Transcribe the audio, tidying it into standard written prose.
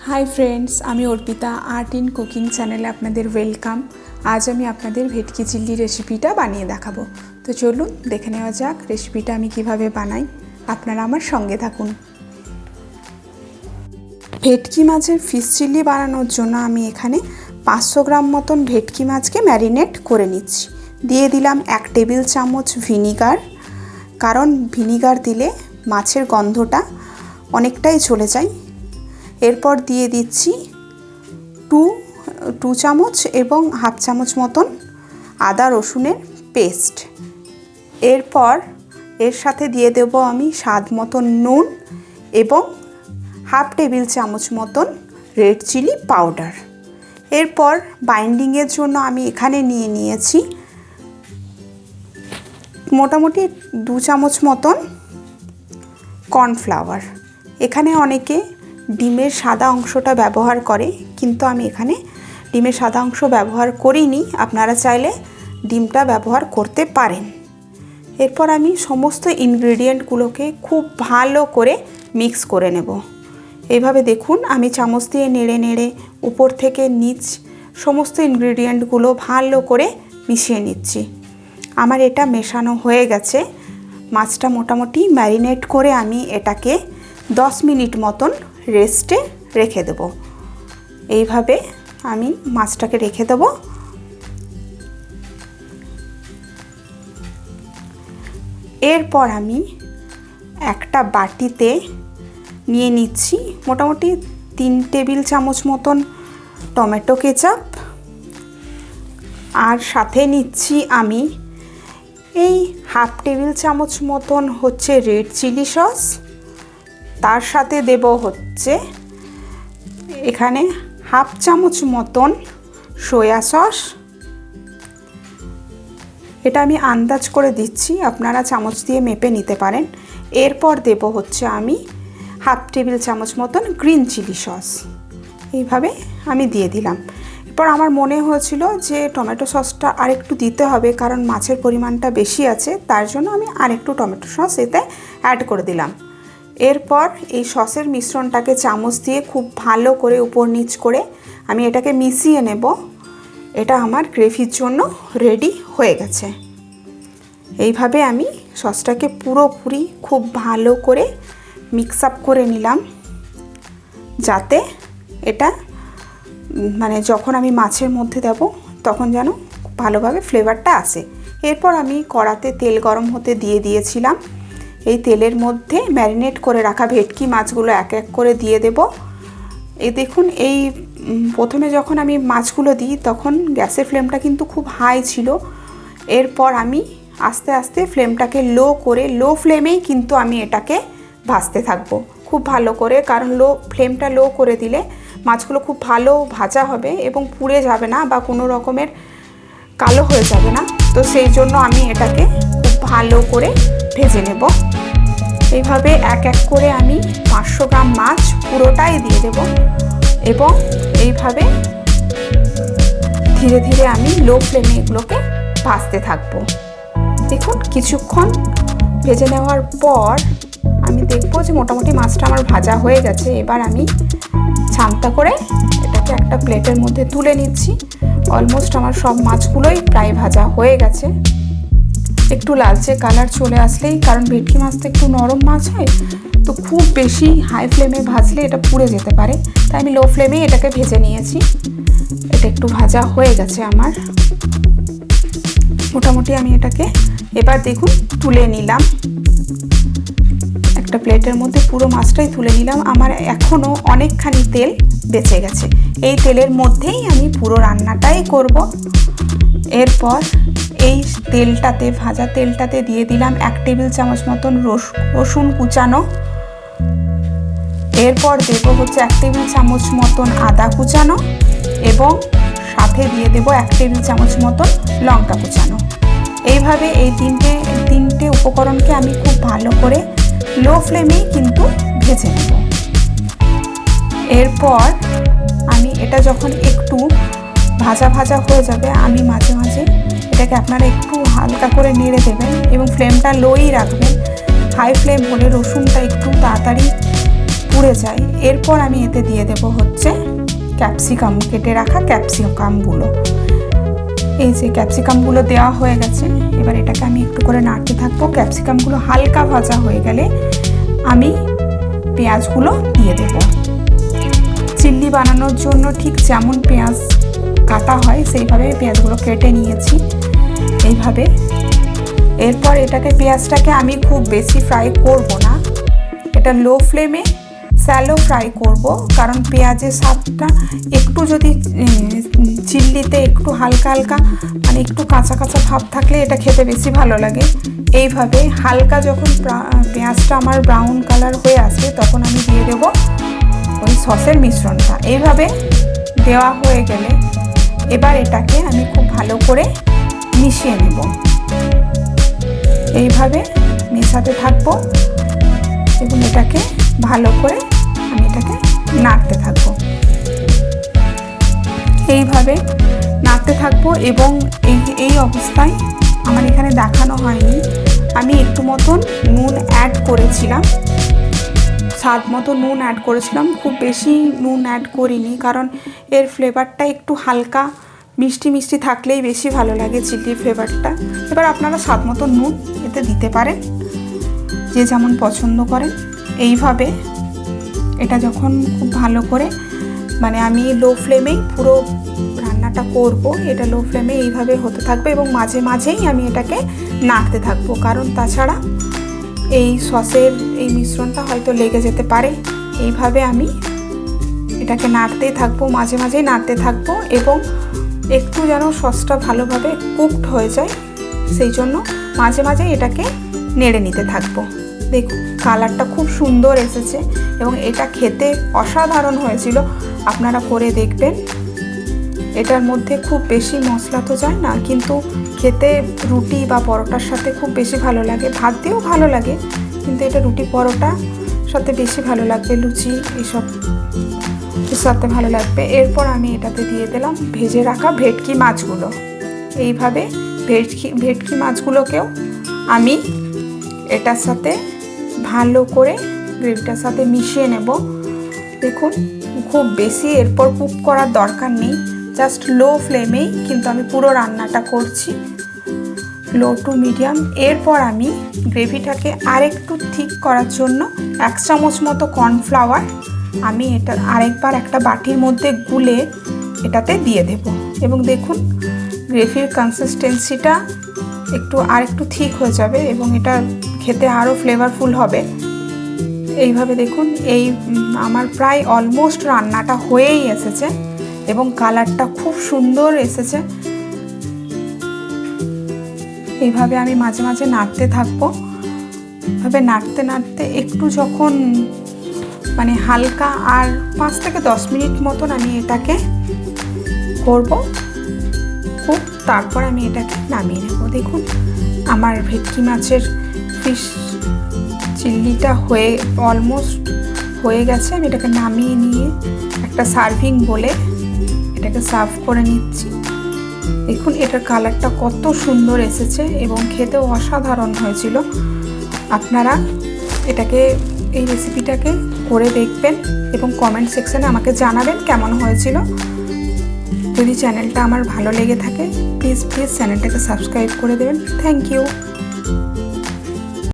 Hi friends, আমি Arpita art in cooking চ্যানেলে আপনাদের ওয়েলকাম। আজ আমি আপনাদের ভেটকি চিল্লি রেসিপিটা বানিয়ে দেখাবো। তো চলুন দেখে নেওয়া যাক রেসিপিটা আমি কিভাবে বানাই। আপনারা আমার সঙ্গে থাকুন। ভেটকি মাছের ফিশ চিল্লি বানানোর জন্য আমি এখানে 500 গ্রাম মতন ভেটকি মাছকে ম্যারিনেট করে নিচ্ছি। দিয়ে দিলাম 1 টেবিল চামচ ভিনিগার, কারণ ভিনিগার দিলে মাছের গন্ধটা অনেকটাই চলে যায়। এরপর দিয়ে দিচ্ছি 2 চামচ এবং হাফ চামচ মতন আদা রসুনের পেস্ট। এরপর এর সাথে দিয়ে দেব আমি স্বাদ মতন নুন এবং হাফ টেবিল চামচ মতন রেড চিলি পাউডার। এরপর বাইন্ডিংয়ের জন্য আমি এখানে নিয়েছি মোটামুটি 2 চামচ মতন কর্নফ্লাওয়ার। এখানে অনেকে ডিমের সাদা অংশটা ব্যবহার করে, কিন্তু আমি এখানে ডিমের সাদা অংশ ব্যবহার করিনি। আপনারা চাইলে ডিমটা ব্যবহার করতে পারেন। এরপর আমি সমস্ত ইনগ্রেডিয়েন্টগুলোকে খুব ভালো করে মিক্স করে নেব। এইভাবে দেখুন আমি চামচ দিয়ে নেড়ে নেড়ে উপর থেকে নিচ সমস্ত ইনগ্রেডিয়েন্টগুলো ভালো করে মিশিয়ে নিচ্ছি। আমার এটা মেশানো হয়ে গেছে। মাছটা মোটামুটি ম্যারিনেট করে আমি এটাকে 10 মিনিট মতন রেস্টে রেখে দেব। এইভাবে আমি মাছটাকে রেখে দেব। এরপর আমি একটা বাটিতে নিয়ে নিচ্ছি মোটামুটি 3 টেবিল চামচ মতন টমেটো কেচাপ, আর সাথে নিচ্ছি আমি এই হাফ টেবিল চামচ মতন হচ্ছে রেড চিলি সস। তার সাথে দেব হচ্ছে এখানে হাফ চামচ মতন সয়া সস। এটা আমি আন্দাজ করে দিচ্ছি, আপনারা চামচ দিয়ে মেপে নিতে পারেন। এরপর দেব হচ্ছে আমি হাফ টেবিল চামচ মতন গ্রিন চিলি সস। এইভাবে আমি দিয়ে দিলাম। এরপর আমার মনে হয়েছিল যে টমেটো সসটা আরেকটু দিতে হবে, কারণ মাছের পরিমাণটা বেশি আছে, তার জন্য আমি আরেকটু টমেটো সস এতে অ্যাড করে দিলাম। এরপর এই সসের মিশ্রণটাকে চামচ দিয়ে খুব ভালো করে উপর নিচ করে আমি এটাকে মিশিয়ে নেব। এটা আমার গ্রেভির জন্য রেডি হয়ে গেছে। এইভাবে আমি সসটাকে পুরোপুরি খুব ভালো করে মিক্স আপ করে নিলাম, যাতে এটা মানে যখন আমি মাছের মধ্যে দেব তখন যেন ভালোভাবে ফ্লেভারটা আসে। এরপর আমি কড়াতে তেল গরম হতে দিয়ে দিয়েছিলাম। এই তেলের মধ্যে ম্যারিনেট করে রাখা ভেটকি মাছগুলো এক এক করে দিয়ে দেব। এই দেখুন, এই প্রথমে যখন আমি মাছগুলো দিই তখন গ্যাসের ফ্লেমটা কিন্তু খুব হাই ছিল। এরপর আমি আস্তে আস্তে ফ্লেমটাকে লো ফ্লেমেই কিন্তু আমি এটাকে ভাজতে থাকবো খুব ভালো করে, কারণ ফ্লেমটা লো করে দিলে মাছগুলো খুব ভালো ভাজা হবে এবং পুড়ে যাবে না বা কোনো রকমের কালো হয়ে যাবে না। তো সেই জন্য আমি এটাকে খুব ভালো করে ভেজে নেব। এইভাবে এক এক করে আমি 500 গ্রাম মাছ পুরোটাই দিয়ে দেব এবং এইভাবে ধীরে ধীরে আমি লো ফ্লেমে এগুলোকে ভাজতে থাকবো। দেখুন কিছুক্ষণ ভেজে নেওয়ার পর আমি দেখবো যে মোটামুটি মাছটা আমার ভাজা হয়ে গেছে। এবার আমি ছান্তা করে এটাকে একটা প্লেটের মধ্যে তুলে নিচ্ছি। অলমোস্ট আমার সব মাছগুলোই প্রায় ভাজা হয়ে গেছে। একটু লালচে কালার চলে আসলেই, কারণ ভেটকি মাছ তো একটু নরম মাছ হয়, তো খুব বেশি হাই ফ্লেমে ভাজলে এটা পুড়ে যেতে পারে, তাই আমি লো ফ্লেমেই এটাকে ভেজে নিয়েছি। এটা একটু ভাজা হয়ে গেছে আমার মোটামুটি। আমি এটাকে এবার দেখুন তুলে নিলাম একটা প্লেটের মধ্যে, পুরো মাছটাই তুলে নিলাম। আমার এখনও অনেকখানি তেল বেঁচে গেছে। এই তেলের মধ্যেই আমি পুরো রান্নাটাই করব। এরপর এই তেলটাতে, ভাজা তেলটাতে দিয়ে দিলাম 1 টেবিল চামচ মতন রসুন কুচানো। এরপর দেব হচ্ছে 1 টেবিল চামচ মতন আদা কুচানো এবং সাথে দিয়ে দেব 1 টেবিল চামচ মতন লঙ্কা কুচানো। এইভাবে এই তিনটে উপকরণকে আমি খুব ভালো করে লো ফ্লেমেই কিন্তু ভেজে নেব। এরপর আমি এটা যখন একটু ভাজা ভাজা হয়ে যাবে, আমি মাঝে মাঝে এটাকে আপনারা একটু হালকা করে নেড়ে দেবেন এবং ফ্লেমটা লোই রাখবেন। হাই ফ্লেম হলে রসুনটা একটু তাড়াতাড়ি পুড়ে যায়। এরপর আমি এতে দিয়ে দেব হচ্ছে ক্যাপসিকাম, কেটে রাখা ক্যাপসিকামগুলো। এই যে ক্যাপসিকামগুলো দেওয়া হয়ে গেছে, এবার এটাকে আমি একটু করে নাড়তে থাকবো। ক্যাপসিকামগুলো হালকা ভাজা হয়ে গেলে আমি পেঁয়াজগুলো দিয়ে দেব। চিল্লি বানানোর জন্য ঠিক যেমন পেঁয়াজ কাটা হয় সেইভাবে পেঁয়াজগুলো কেটে নিয়েছি এইভাবে। এরপর পেঁয়াজটাকে আমি খুব বেশি ফ্রাই করব না, এটা লো ফ্লেমে স্যালো ফ্রাই করব, কারণ পেঁয়াজের স্বাদটা একটু যদি চিল্লিতে একটু হালকা হালকা মানে একটু কাঁচা কাঁচা ভাব থাকলে এটা খেতে বেশি ভালো লাগে। এইভাবে হালকা যখন পেঁয়াজটা আমার ব্রাউন কালার হয়ে আসবে তখন আমি দিয়ে দেব ওই সসের মিশ্রণটা। এইভাবে দেওয়া হয়ে গেলে এবার এটাকে আমি খুব ভালো করে মিশিয়ে নেব। এইভাবে মেশাতে থাকবো এবং এটাকে ভালো করে আমি এটাকে নাড়তে থাকবো। এইভাবে নাড়তে থাকবো এবং এই অবস্থায় আমার এখানে দেখানো হয়নি, আমি একটু মতন নুন অ্যাড করেছিলাম, স্বাদ মতো নুন অ্যাড করেছিলাম, খুব বেশি নুন অ্যাড করিনি, কারণ এর ফ্লেভারটা একটু হালকা মিষ্টি মিষ্টি থাকলেই বেশি ভালো লাগে চিলি ফ্লেভারটা। এবার আপনারা স্বাদ মতো নুন এতে দিতে পারেন, যে যেমন পছন্দ করেন। এইভাবে এটা যখন খুব ভালো করে মানে আমি লো ফ্লেমেই পুরো রান্নাটা করব, এটা লো ফ্লেমে এইভাবে হতে থাকবে এবং মাঝে মাঝেই আমি এটাকে নাড়তে থাকবো, কারণ তাছাড়া এই সসের এই মিশ্রণটা হয়তো লেগে যেতে পারে। এইভাবে আমি এটাকে নাড়তেই থাকবো, মাঝে মাঝেই নাড়তে থাকবো এবং একটু যেন সসটা ভালোভাবে কুকড হয়ে যায় সেই জন্য মাঝে মাঝে এটাকে নেড়ে নিতে থাকবো। দেখুন কালারটা খুব সুন্দর এসেছে এবং এটা খেতে অসাধারণ হয়েছিল, আপনারা করে দেখবেন। এটার মধ্যে খুব বেশি মশলা তো যায় না, কিন্তু খেতে রুটি বা পরোটার সাথে খুব বেশি ভালো লাগে, ভাত দিয়েও ভালো লাগে, কিন্তু এটা রুটি পরোটার সাথে বেশি ভালো লাগবে, লুচি এসব সাথে ভালো লাগবে। এরপর আমি এটাতে দিয়ে দিলাম ভেজে রাখা ভেটকি মাছগুলো। এইভাবে ভেটকি মাছগুলোকেও আমি এটার সাথে ভালো করে গ্রেভিটার সাথে মিশিয়ে নেব। দেখুন খুব বেশি এরপর কুক করার দরকার নেই, জাস্ট লো ফ্লেমেই কিন্তু আমি পুরো রান্নাটা করছি, লো টু মিডিয়াম। এরপর আমি গ্রেভিটাকে আরেকটু ঠিক করার জন্য 1 চামচ মতো কর্নফ্লাওয়ার আমি এটা আরেকবার একটা বাটির মধ্যে গুলে এটাতে দিয়ে দেব এবং দেখুন গ্রেভির কনসিস্টেন্সিটা আরেকটু ঠিক হয়ে যাবে এবং এটা খেতে আরও ফ্লেভারফুল হবে। এইভাবে দেখুন আমার প্রায় অলমোস্ট রান্নাটা হয়েই এসেছে এবং কালারটা খুব সুন্দর এসেছে। এইভাবে আমি মাঝে মাঝে নাড়তে থাকবো, এভাবে নাড়তে নাড়তে একটু যখন মানে হালকা আর 5 থেকে 10 মিনিট মতন আমি এটাকে করব খুব, তারপর আমি এটাকে নামিয়ে নেব। দেখুন আমার ভেটকি মাছের ফিশ চিল্লিটা অলমোস্ট হয়ে গেছে। আমি এটাকে নামিয়ে নিয়ে একটা সার্ভিং বলে এটাকে সার্ভ করে নিচ্ছি। দেখুন এটার কালারটা কত সুন্দর এসেছে এবং খেতেও অসাধারণ হয়েছিল। আপনারা এই রেসিপিটাকে করে দেখবেন এবং কমেন্ট সেকশানে আমাকে জানাবেন কেমন হয়েছিল। যদি চ্যানেলটা আমার ভালো লেগে থাকে প্লিজ চ্যানেলটাকে সাবস্ক্রাইব করে দেবেন। Thank you.